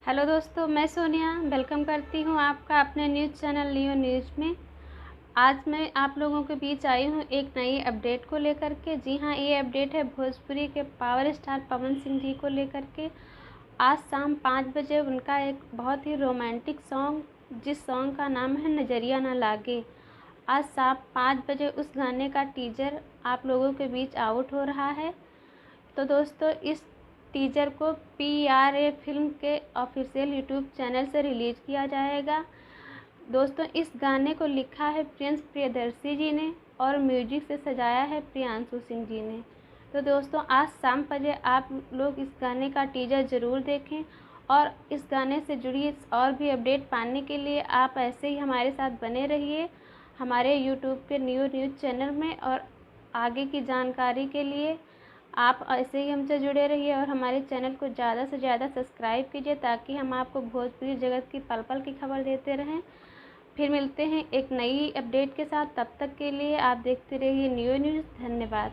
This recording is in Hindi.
हेलो दोस्तों, मैं सोनिया वेलकम करती हूँ आपका अपने न्यूज़ चैनल लियो न्यूज़ में। आज मैं आप लोगों के बीच आई हूँ एक नई अपडेट को लेकर के। जी हाँ, ये अपडेट है भोजपुरी के पावर स्टार पवन सिंह जी को लेकर के। आज शाम 5 बजे उनका एक बहुत ही रोमांटिक सॉन्ग, जिस सॉन्ग का नाम है नज़रिया ना लागे, आज शाम 5 बजे उस गाने का टीजर आप लोगों के बीच आउट हो रहा है। तो दोस्तों, इस टीजर को PRA फिल्म के ऑफिशियल यूट्यूब चैनल से रिलीज़ किया जाएगा। दोस्तों, इस गाने को लिखा है प्रिंस प्रियदर्शी जी ने और म्यूजिक से सजाया है प्रियांशु सिंह जी ने। तो दोस्तों, आज शाम बजे आप लोग इस गाने का टीजर ज़रूर देखें और इस गाने से जुड़ी और भी अपडेट पाने के लिए आप ऐसे ही हमारे साथ बने रहिए हमारे यूट्यूब के न्यूज़ चैनल में। और आगे की जानकारी के लिए आप ऐसे ही हमसे जुड़े रहिए और हमारे चैनल को ज़्यादा से ज़्यादा सब्सक्राइब कीजिए, ताकि हम आपको भोजपुरी जगत की पल पल की खबर देते रहें। फिर मिलते हैं एक नई अपडेट के साथ, तब तक के लिए आप देखते रहिए न्यू न्यूज़। धन्यवाद।